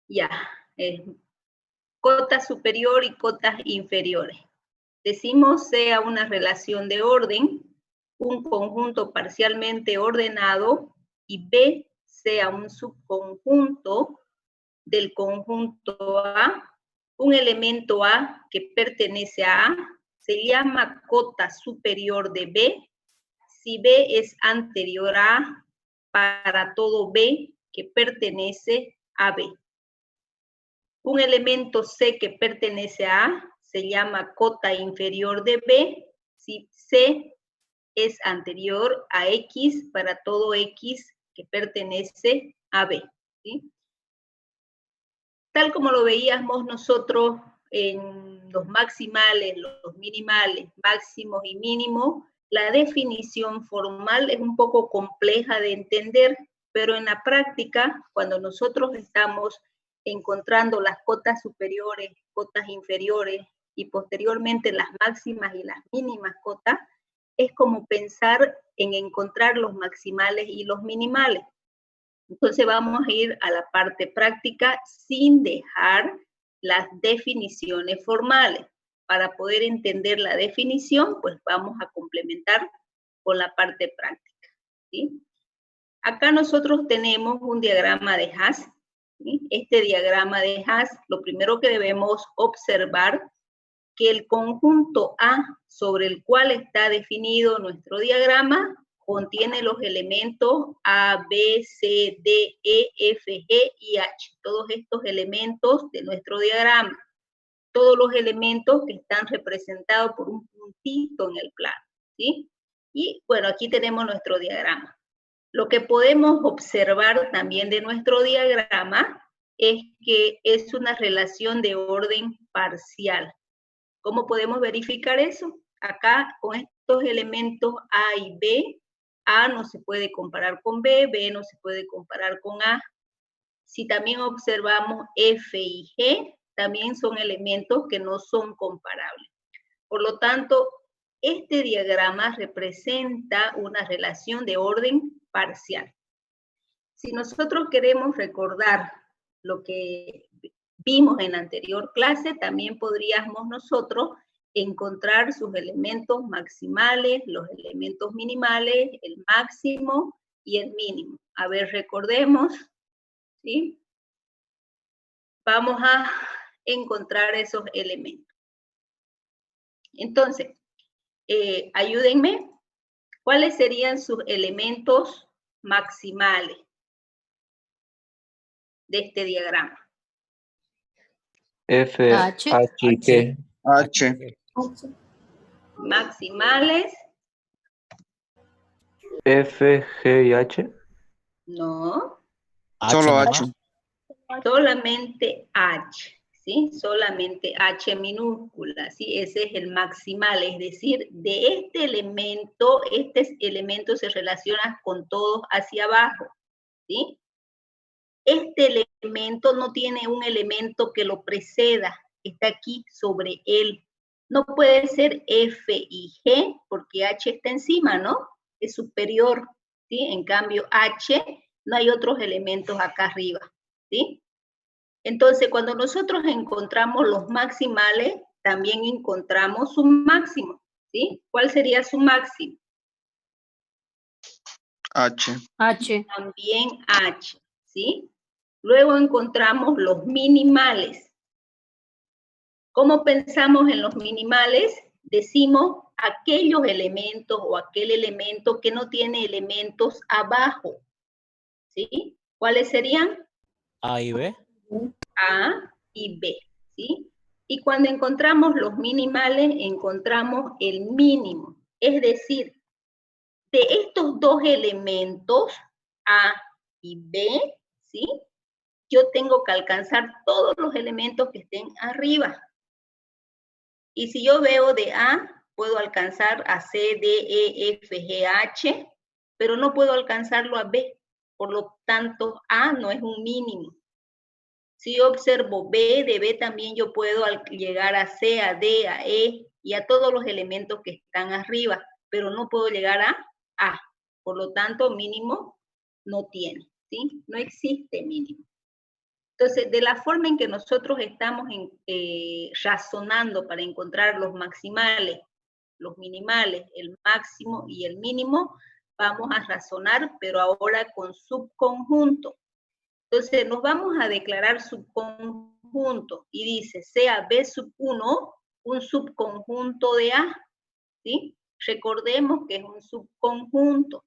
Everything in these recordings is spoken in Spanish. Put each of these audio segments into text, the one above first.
Ya, cota superior y cotas inferiores. Decimos sea una relación de orden, un conjunto parcialmente ordenado, y B sea un subconjunto del conjunto A. Un elemento A que pertenece a A se llama cota superior de B si B es anterior a A para todo B que pertenece a B. Un elemento C que pertenece a A se llama cota inferior de B si C es anterior a X para todo X que pertenece a B, ¿sí? Tal como lo veíamos nosotros en los maximales, los minimales, máximos y mínimos, la definición formal es un poco compleja de entender, pero en la práctica, cuando nosotros estamos encontrando las cotas superiores, cotas inferiores y posteriormente las máximas y las mínimas cotas, es como pensar en encontrar los maximales y los minimales. Entonces vamos a ir a la parte práctica sin dejar las definiciones formales. Para poder entender la definición, pues vamos a complementar con la parte práctica, ¿sí? Acá nosotros tenemos un diagrama de Haas, ¿sí? Este diagrama de Haas, lo primero que debemos observar que el conjunto A sobre el cual está definido nuestro diagrama contiene los elementos A, B, C, D, E, F, G y H. Todos estos elementos de nuestro diagrama. Todos los elementos que están representados por un puntito en el plano, ¿sí? Y bueno, aquí tenemos nuestro diagrama. Lo que podemos observar también de nuestro diagrama es que es una relación de orden parcial. ¿Cómo podemos verificar eso? Acá, con estos elementos A y B, A no se puede comparar con B, B no se puede comparar con A. Si también observamos F y G, también son elementos que no son comparables. Por lo tanto, este diagrama representa una relación de orden parcial. Si nosotros queremos recordar lo que vimos en la anterior clase, también podríamos nosotros encontrar sus elementos maximales, los elementos minimales, el máximo y el mínimo. A ver, recordemos, ¿sí? Vamos a encontrar esos elementos. Entonces, ayúdenme, ¿cuáles serían sus elementos maximales de este diagrama? F, H. H y G. H. Maximales. F, G y H. No. Solo H. Solamente H, ¿sí? Solamente H minúscula, ¿sí? Ese es el maximal, es decir, de este elemento se relaciona con todos hacia abajo, ¿sí? Este elemento no tiene un elemento que lo preceda, está aquí sobre él. No puede ser F y G porque H está encima, ¿no? Es superior, ¿sí? En cambio, H, no hay otros elementos acá arriba, ¿sí? Entonces, cuando nosotros encontramos los maximales, también encontramos su máximo, ¿sí? ¿Cuál sería su máximo? H. H. También H, ¿sí? Luego encontramos los minimales. ¿Cómo pensamos en los minimales? Decimos aquellos elementos o aquel elemento que no tiene elementos abajo, ¿sí? ¿Cuáles serían? A y B. A y B, ¿sí? Y cuando encontramos los minimales, encontramos el mínimo. Es decir, de estos dos elementos, A y B, ¿sí? Yo tengo que alcanzar todos los elementos que estén arriba. Y si yo veo de A, puedo alcanzar a C, D, E, F, G, H, pero no puedo alcanzarlo a B. Por lo tanto, A no es un mínimo. Si yo observo B, de B también yo puedo llegar a C, a D, a E y a todos los elementos que están arriba, pero no puedo llegar a A. Por lo tanto, mínimo no tiene, ¿sí? No existe mínimo. Entonces, de la forma en que nosotros estamos razonando para encontrar los maximales, los minimales, el máximo y el mínimo, vamos a razonar, pero ahora con subconjunto. Entonces, nos vamos a declarar subconjunto y dice, sea B sub 1 un subconjunto de A, ¿sí? Recordemos que es un subconjunto.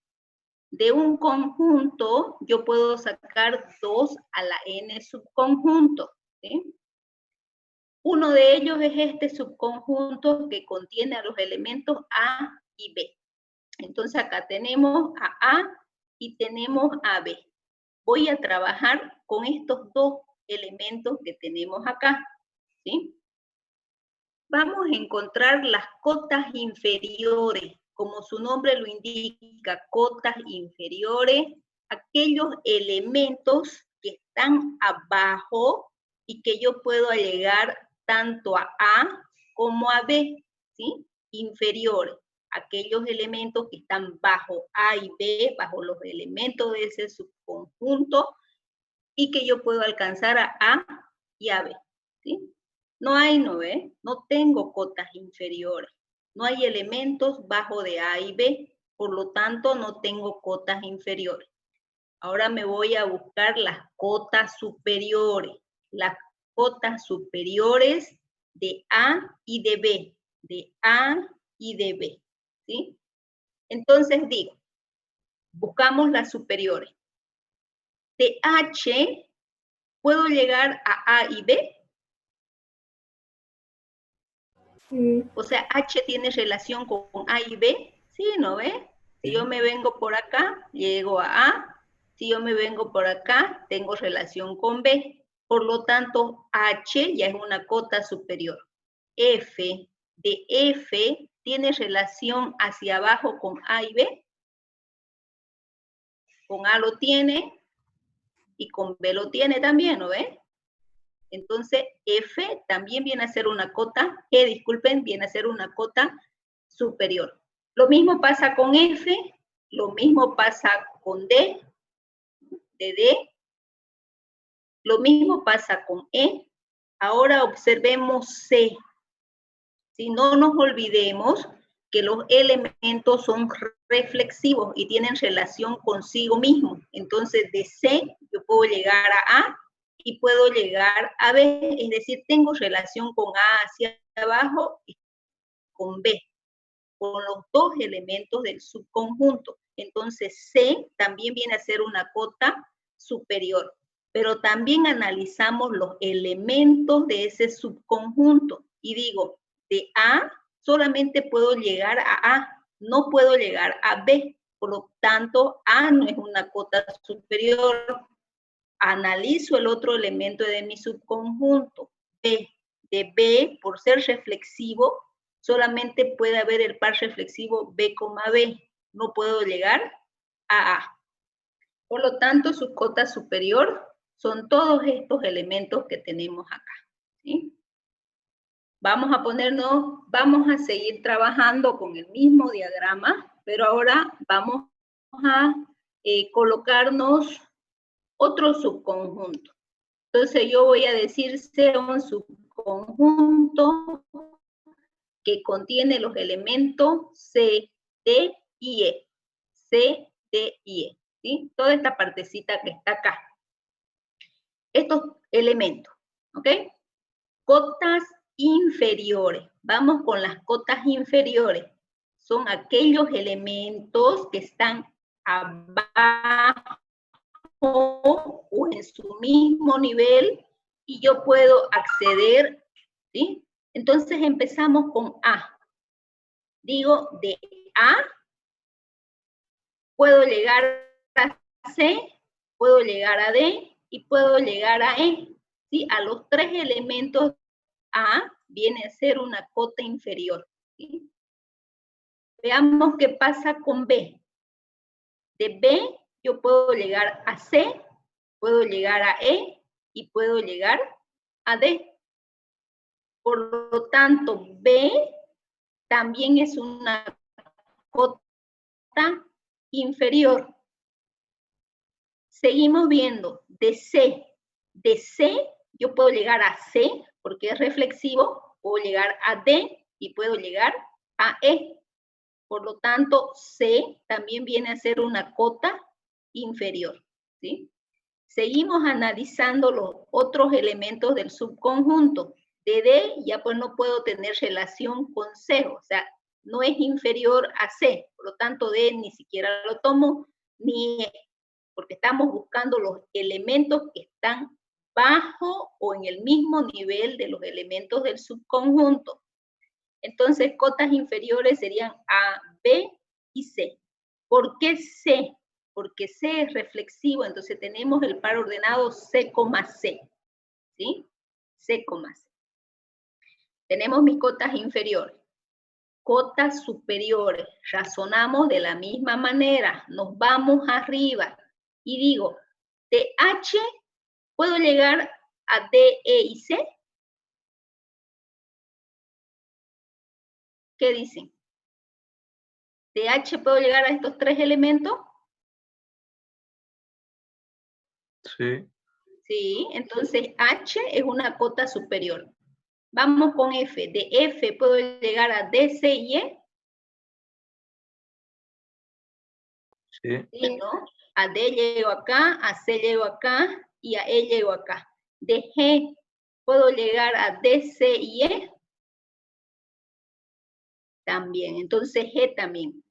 De un conjunto, yo puedo sacar 2 a la n subconjuntos, ¿sí? Uno de ellos es este subconjunto que contiene a los elementos A y B. Entonces acá tenemos a A y tenemos a B. Voy a trabajar con estos dos elementos que tenemos acá, ¿sí? Vamos a encontrar las cotas inferiores, como su nombre lo indica, cotas inferiores, aquellos elementos que están abajo y que yo puedo llegar tanto a A como a B, ¿sí? Inferiores, aquellos elementos que están bajo A y B, bajo los elementos de ese subconjunto, y que yo puedo alcanzar a A y a B, ¿sí? No hay, ¿no ve? No tengo cotas inferiores. No hay elementos bajo de A y B, por lo tanto no tengo cotas inferiores. Ahora me voy a buscar las cotas superiores. Las cotas superiores de A y de B. De A y de B, ¿sí? Entonces digo, buscamos las superiores. De H, ¿puedo llegar a A y B? O sea, H tiene relación con A y B, ¿sí? ¿No ve? Si yo me vengo por acá, llego a A. Si yo me vengo por acá, tengo relación con B. Por lo tanto, H ya es una cota superior. F, de F, ¿tiene relación hacia abajo con A y B? Con A lo tiene y con B lo tiene también, ¿no ve? Entonces, F también viene a ser una cota, disculpen, viene a ser una cota superior. Lo mismo pasa con F, lo mismo pasa con D, de D, lo mismo pasa con E. Ahora observemos C. Si no nos olvidemos que los elementos son reflexivos y tienen relación consigo mismo. Entonces, de C yo puedo llegar a A y puedo llegar a B, es decir, tengo relación con A hacia abajo y con B, con los dos elementos del subconjunto. Entonces, C también viene a ser una cota superior, pero también analizamos los elementos de ese subconjunto y digo, de A solamente puedo llegar a A, no puedo llegar a B, por lo tanto, A no es una cota superior. Analizo el otro elemento de mi subconjunto, B. De B, por ser reflexivo, solamente puede haber el par reflexivo B, B. No puedo llegar a A. Por lo tanto, su cota superior son todos estos elementos que tenemos acá, ¿sí? Vamos a seguir trabajando con el mismo diagrama, pero ahora vamos a colocarnos otro subconjunto. Entonces yo voy a decir sea un subconjunto que contiene los elementos C, D y E. C, D y E. ¿Sí? Toda esta partecita que está acá. Estos elementos, ¿ok? Cotas inferiores. Vamos con las cotas inferiores. Son aquellos elementos que están abajo o en su mismo nivel y yo puedo acceder, ¿sí? Entonces empezamos con A. Digo, de A puedo llegar a C, puedo llegar a D y puedo llegar a E, ¿sí? A los tres elementos A viene a ser una cota inferior, ¿sí? Veamos qué pasa con B. De B yo puedo llegar a C, puedo llegar a E y puedo llegar a D. Por lo tanto, B también es una cota inferior. Seguimos viendo de C. De C, yo puedo llegar a C, porque es reflexivo, puedo llegar a D y puedo llegar a E. Por lo tanto, C también viene a ser una cota inferior, ¿sí? Seguimos analizando los otros elementos del subconjunto. De D ya pues no puedo tener relación con C, o sea, no es inferior a C, por lo tanto D ni siquiera lo tomo, ni E, porque estamos buscando los elementos que están bajo o en el mismo nivel de los elementos del subconjunto. Entonces, cotas inferiores serían A, B y C. ¿Por qué C? Porque C es reflexivo, entonces tenemos el par ordenado C, C, ¿sí? C, C. Tenemos mis cotas inferiores. Cotas superiores, razonamos de la misma manera, nos vamos arriba y digo, de H, ¿puedo llegar a D, E y C? ¿Qué dicen? ¿De H puedo llegar a estos tres elementos? Sí. Sí, entonces H es una cota superior. Vamos con F. De F puedo llegar a D, C y E. Sí. Sí, ¿no? A D llego acá, a C llego acá y a E llego acá. De G puedo llegar a D, C y E. También, entonces G también.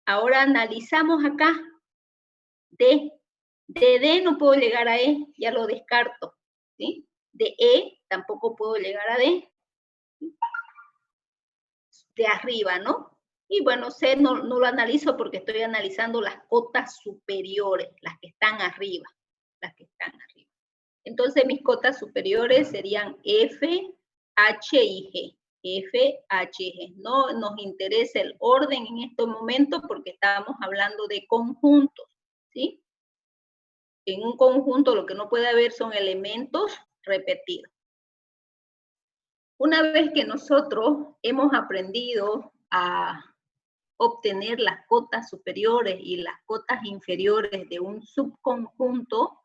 Ahora analizamos acá. D. De D no puedo llegar a E, ya lo descarto. ¿Sí? De E tampoco puedo llegar a D. De arriba, ¿no? Y bueno, C no lo analizo porque estoy analizando las cotas superiores, las que están arriba, las que están arriba. Entonces mis cotas superiores serían F, H y G. F, H y G. No nos interesa el orden en este momento porque estábamos hablando de conjuntos, ¿sí? En un conjunto lo que no puede haber son elementos repetidos. Una vez que nosotros hemos aprendido a obtener las cotas superiores y las cotas inferiores de un subconjunto,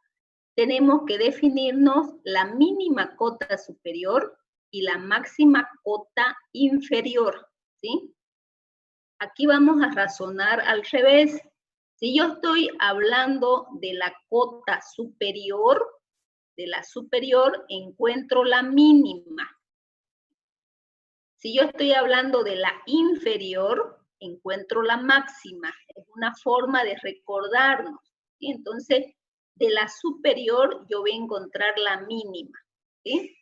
tenemos que definirnos la mínima cota superior y la máxima cota inferior, ¿sí? Aquí vamos a razonar al revés. Si yo estoy hablando de la cota superior, encuentro la mínima. Si yo estoy hablando de la inferior, encuentro la máxima. Es una forma de recordarnos. ¿Sí? Entonces, de la superior yo voy a encontrar la mínima. ¿Sí?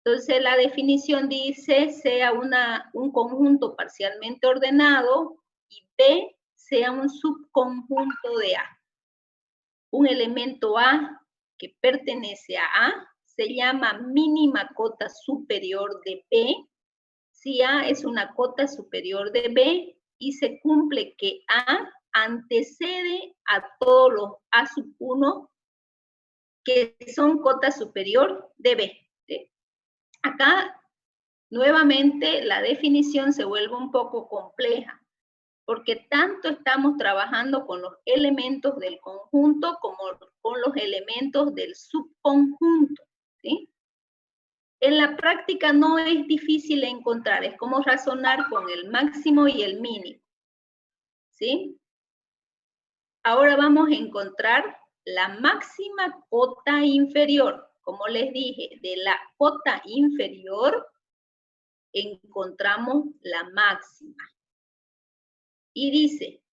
Entonces, la definición dice, sea un conjunto parcialmente ordenado y B sea un subconjunto de A. Un elemento A que pertenece a A se llama mínima cota superior de B. Si A es una cota superior de B y se cumple que A antecede a todos los A sub 1 que son cota superior de B. ¿Sí? Acá, nuevamente, la definición se vuelve un poco compleja, porque tanto estamos trabajando con los elementos del conjunto como con los elementos del subconjunto. ¿Sí? En la práctica no es difícil encontrar, es como razonar con el máximo y el mínimo. ¿Sí? Ahora vamos a encontrar la máxima cota inferior. Como les dije, de la cota inferior encontramos la máxima. Y dice,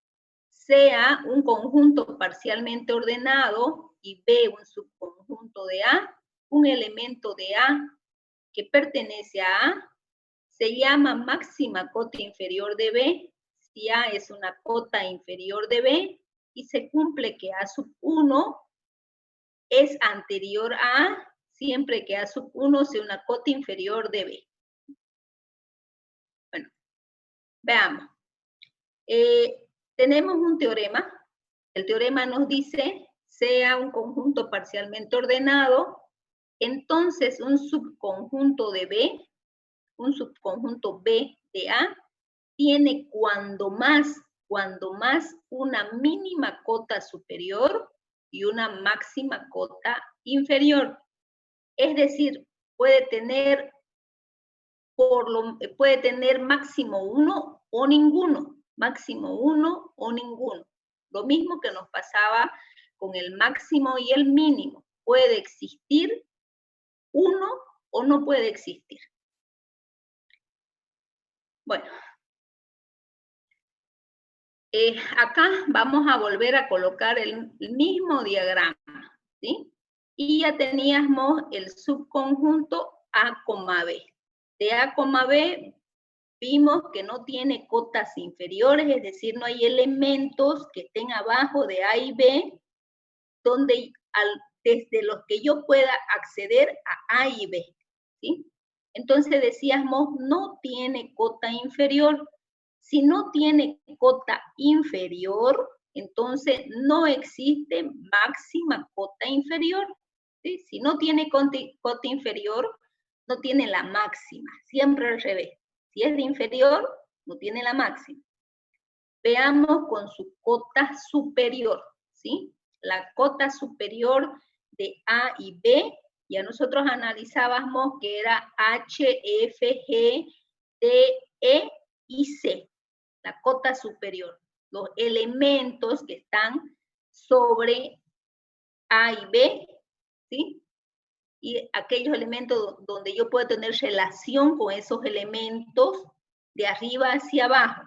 sea un conjunto parcialmente ordenado y B un subconjunto de A, un elemento de A que pertenece a A, se llama máxima cota inferior de B, si A es una cota inferior de B, y se cumple que A sub 1 es anterior a A, siempre que A sub 1 sea una cota inferior de B. Bueno, veamos. Tenemos un teorema. El teorema nos dice, sea un conjunto parcialmente ordenado, entonces un subconjunto de B, un subconjunto B de A, tiene cuando más una mínima cota superior y una máxima cota inferior. Es decir, puede tener máximo 1 o ninguno, máximo 1 o ninguno. Lo mismo que nos pasaba con el máximo y el mínimo. Puede existir 1 o no puede existir. Bueno, acá vamos a volver a colocar el mismo diagrama, ¿sí? Y ya teníamos el subconjunto A, B. De A, B vimos que no tiene cotas inferiores, es decir, no hay elementos que estén abajo de A y B, donde desde los que yo pueda acceder a A y B, ¿sí? Entonces decíamos, no tiene cota inferior. Si no tiene cota inferior, entonces no existe máxima cota inferior, ¿sí? Si no tiene cota inferior, no tiene la máxima, siempre al revés. Si es de inferior, no tiene la máxima. Veamos con su cota superior, ¿sí? La cota superior de A y B, ya nosotros analizábamos que era H, F, G, D, E y C, la cota superior, los elementos que están sobre A y B, ¿sí? Y aquellos elementos donde yo puedo tener relación con esos elementos de arriba hacia abajo.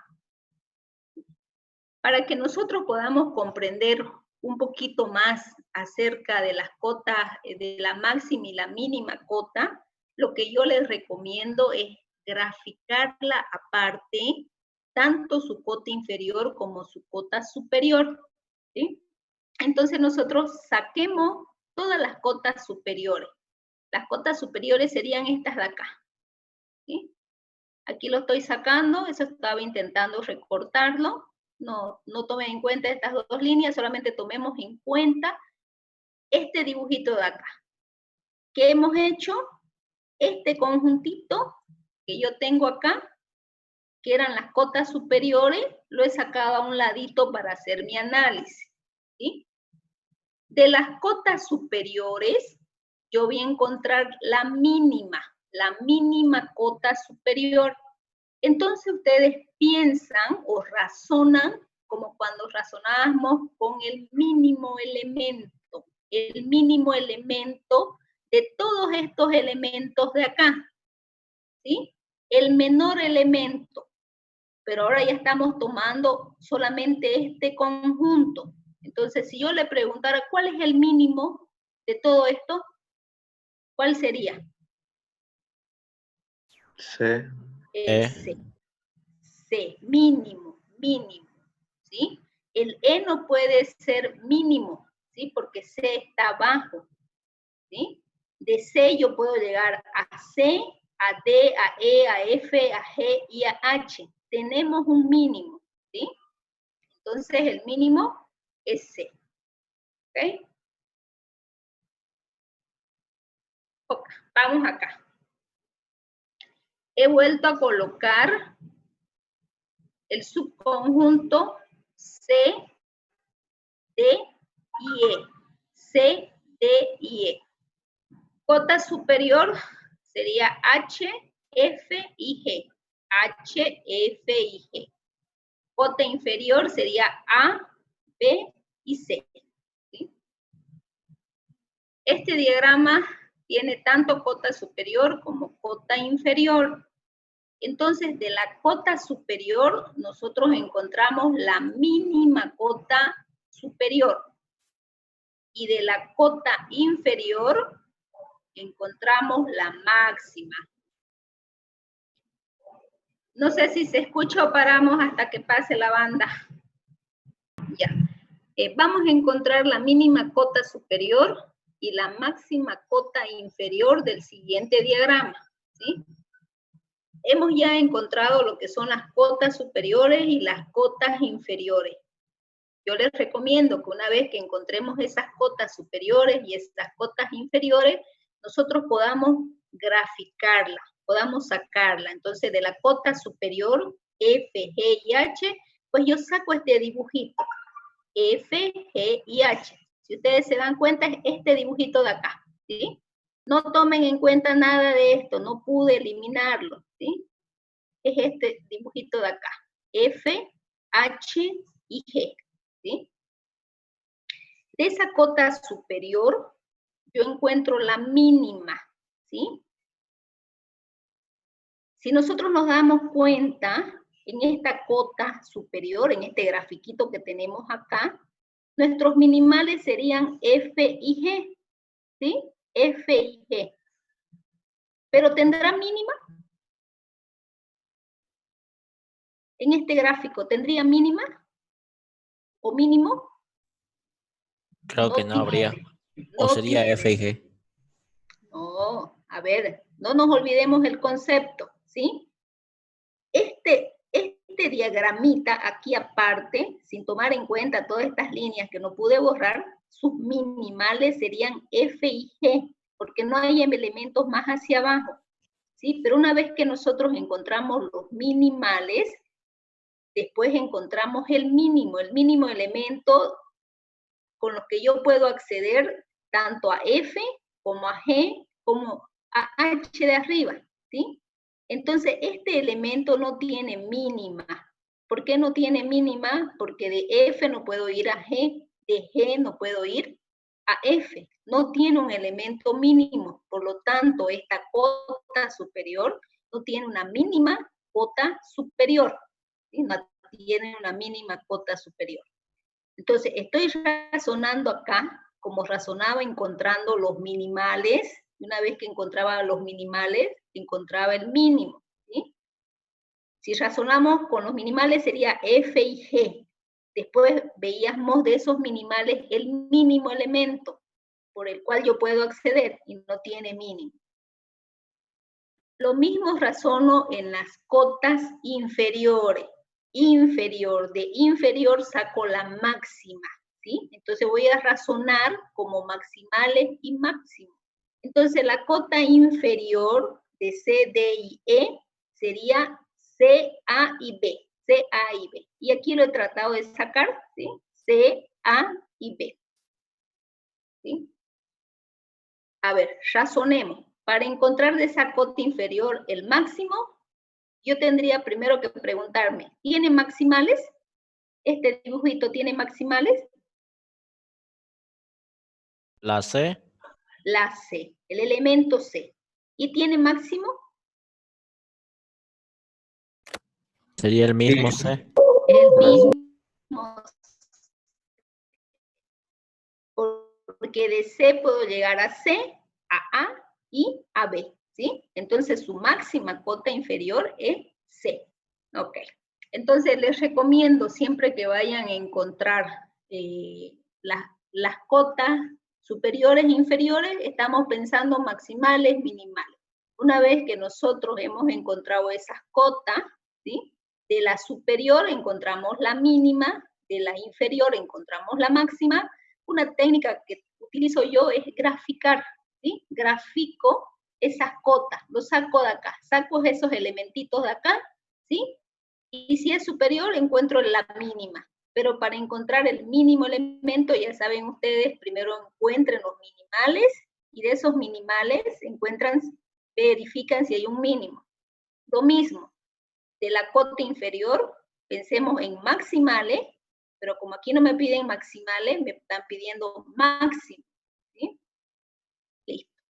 Para que nosotros podamos comprender un poquito más acerca de las cotas, de la máxima y la mínima cota, lo que yo les recomiendo es graficarla aparte, tanto su cota inferior como su cota superior, ¿sí? Entonces nosotros saquemos todas las cotas superiores. Las cotas superiores serían estas de acá, ¿sí? Aquí lo estoy sacando, eso estaba intentando recortarlo. No tomen en cuenta estas dos líneas, solamente tomemos en cuenta este dibujito de acá. ¿Qué hemos hecho? Este conjuntito que yo tengo acá, que eran las cotas superiores, lo he sacado a un ladito para hacer mi análisis, ¿sí? De las cotas superiores, yo voy a encontrar la mínima cota superior. Entonces ustedes piensan o razonan como cuando razonábamos con el mínimo elemento de todos estos elementos de acá, ¿sí? El menor elemento, pero ahora ya estamos tomando solamente este conjunto. Entonces, si yo le preguntara cuál es el mínimo de todo esto, ¿cuál sería? C. C, mínimo, ¿sí? El E no puede ser mínimo, ¿sí? Porque C está abajo, ¿sí? De C yo puedo llegar a C, a D, a E, a F, a G y a H. Tenemos un mínimo, ¿sí? Entonces el mínimo es C, ¿ok? Vamos acá. He vuelto a colocar el subconjunto C, D y E. C, D y E. Cota superior sería H, F y G. H, F y G. Cota inferior sería A, B y C. ¿Sí? Este diagrama tiene tanto cota superior como cota inferior. Entonces, de la cota superior, nosotros encontramos la mínima cota superior. Y de la cota inferior, encontramos la máxima. No sé si se escucha o paramos hasta que pase la banda. Ya. Vamos a encontrar la mínima cota superior y la máxima cota inferior del siguiente diagrama, ¿sí? Hemos ya encontrado lo que son las cotas superiores y las cotas inferiores. Yo les recomiendo que una vez que encontremos esas cotas superiores y esas cotas inferiores, nosotros podamos graficarla, podamos sacarla. Entonces, de la cota superior, F, G y H, pues yo saco este dibujito, F, G y H. Si ustedes se dan cuenta, es este dibujito de acá, ¿sí? No tomen en cuenta nada de esto, no pude eliminarlo, ¿sí? Es este dibujito de acá, F, H y G, ¿sí? De esa cota superior, yo encuentro la mínima, ¿sí? Si nosotros nos damos cuenta, en esta cota superior, en este grafiquito que tenemos acá, nuestros minimales serían F y G, ¿sí? F y G. ¿Pero tendrá mínima? En este gráfico, ¿tendría mínima? ¿O mínimo? Creo que no habría. O No sería tiene. F y G. No, a ver, no nos olvidemos el concepto, ¿sí? Este diagramita aquí aparte, sin tomar en cuenta todas estas líneas que no pude borrar, sus minimales serían F y G, porque no hay elementos más hacia abajo, ¿sí? Pero una vez que nosotros encontramos los minimales, después encontramos el mínimo elemento con los que yo puedo acceder tanto a F como a G como a H de arriba, ¿sí? Entonces, este elemento no tiene mínima. ¿Por qué no tiene mínima? Porque de F no puedo ir a G, de G no puedo ir a F. No tiene un elemento mínimo. Por lo tanto, esta cota superior no tiene una mínima cota superior. ¿Sí? No tiene una mínima cota superior. Entonces, estoy razonando acá, como razonaba encontrando los minimales. Una vez que encontraba los minimales, encontraba el mínimo, ¿sí? Si razonamos con los minimales sería F y G. Después veíamos de esos minimales el mínimo elemento por el cual yo puedo acceder y no tiene mínimo. Lo mismo razono en las cotas inferiores. De inferior saco la máxima, ¿sí? Entonces voy a razonar como maximales y máximos. Entonces la cota inferior de C, D y E sería C, A y B. C, A y B. Y aquí lo he tratado de sacar, ¿sí? C, A y B. ¿Sí? A ver, razonemos. Para encontrar de esa cota inferior el máximo, yo tendría primero que preguntarme, ¿tiene maximales? ¿Este dibujito tiene maximales? La C. La C, el elemento C. ¿Y tiene máximo? Sería el mismo C. El mismo. Porque de C puedo llegar a C, a y a B, ¿sí? Entonces su máxima cota inferior es C. Ok. Entonces les recomiendo siempre que vayan a encontrar las cotas superiores e inferiores, estamos pensando maximales, minimales. Una vez que nosotros hemos encontrado esas cotas, ¿sí? De la superior encontramos la mínima, de la inferior encontramos la máxima. Una técnica que utilizo yo es graficar, ¿sí? Grafico esas cotas, los saco de acá, saco esos elementitos de acá, ¿sí? Y si es superior, encuentro la mínima. Pero para encontrar el mínimo elemento, ya saben ustedes, primero encuentren los minimales y de esos minimales verifican si hay un mínimo. Lo mismo, de la cota inferior, pensemos en maximales, pero como aquí no me piden maximales, me están pidiendo máximo, ¿sí? Listo.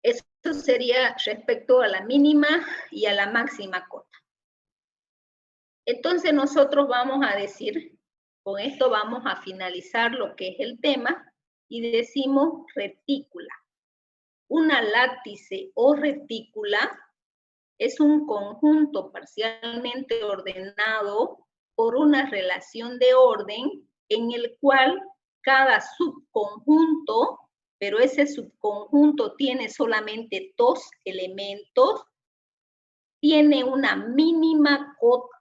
Esto sería respecto a la mínima y a la máxima cota. Entonces nosotros vamos a decir, con esto vamos a finalizar lo que es el tema, y decimos retícula. Una látice o retícula es un conjunto parcialmente ordenado por una relación de orden en el cual cada subconjunto, pero ese subconjunto tiene solamente dos elementos, tiene una mínima cota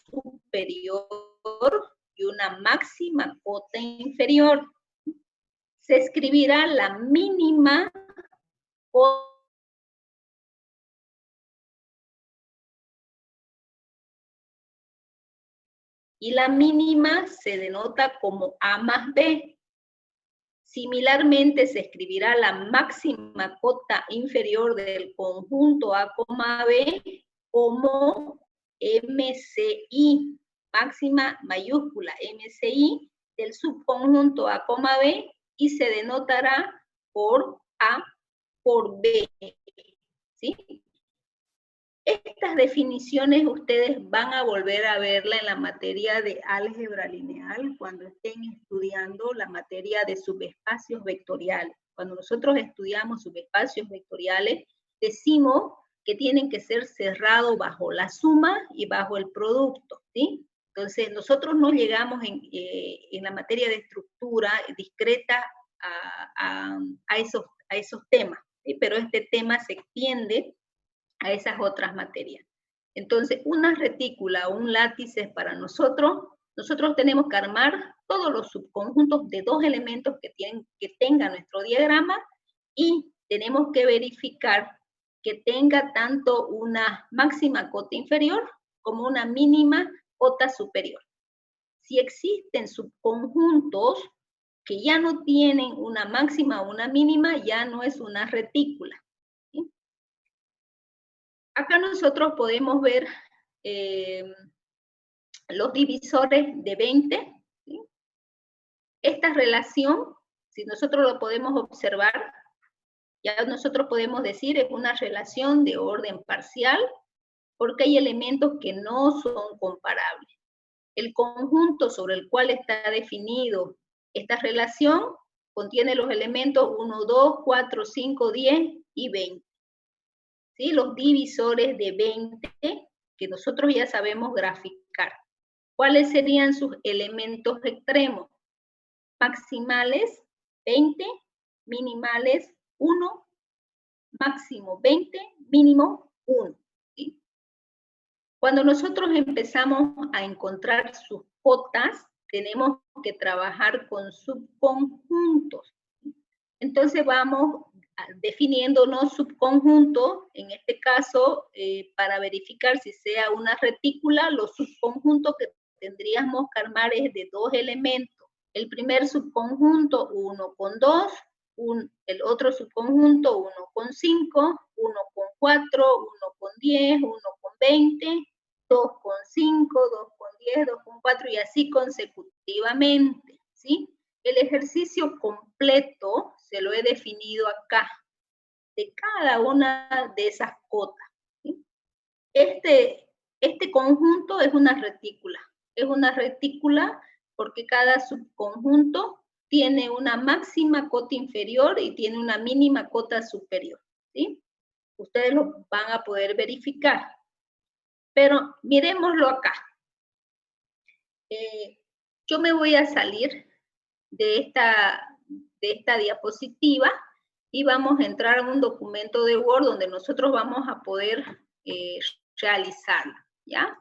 superior y una máxima cota inferior. Se escribirá la mínima cota y la mínima se denota como A más B. Similarmente, se escribirá la máxima cota inferior del conjunto A, B como MCI, máxima mayúscula MCI del subconjunto A, B, y se denotará por A por B, ¿sí? Estas definiciones ustedes van a volver a verla en la materia de álgebra lineal cuando estén estudiando la materia de subespacios vectoriales. Cuando nosotros estudiamos subespacios vectoriales, decimos que tienen que ser cerrados bajo la suma y bajo el producto, ¿sí? Entonces, nosotros no llegamos en la materia de estructura discreta a esos temas, ¿sí? Pero este tema se extiende a esas otras materias. Entonces, una retícula o un látice para nosotros tenemos que armar todos los subconjuntos de dos elementos que tenga nuestro diagrama y tenemos que verificar que tenga tanto una máxima cota inferior como una mínima cota superior. Si existen subconjuntos que ya no tienen una máxima o una mínima, ya no es una retícula. Acá nosotros podemos ver los divisores de 20. ¿Sí? Esta relación, si nosotros lo podemos observar, ya nosotros podemos decir es una relación de orden parcial, porque hay elementos que no son comparables. El conjunto sobre el cual está definido esta relación contiene los elementos 1, 2, 4, 5, 10 y 20. ¿Sí? Los divisores de 20 que nosotros ya sabemos graficar. ¿Cuáles serían sus elementos extremos? Maximales 20, minimales 1, máximo 20, mínimo 1. ¿Sí? Cuando nosotros empezamos a encontrar sus cotas, tenemos que trabajar con subconjuntos. Entonces vamos definiéndonos subconjuntos, en este caso, para verificar si sea una retícula, los subconjuntos que tendríamos que armar es de dos elementos. El primer subconjunto, 1 con 2, el otro subconjunto, 1 con 5, 1 con 4, 1 con 10, 1 con 20, 2 con 5, 2 con 10, 2 con 4, y así consecutivamente, ¿sí? El ejercicio completo se lo he definido acá, de cada una de esas cotas. ¿Sí? Este conjunto es una retícula. Es una retícula porque cada subconjunto tiene una máxima cota inferior y tiene una mínima cota superior. ¿Sí? Ustedes lo van a poder verificar. Pero miremoslo acá. Yo me voy a salir de esta diapositiva y vamos a entrar a un documento de Word donde nosotros vamos a poder realizarla, ¿ya?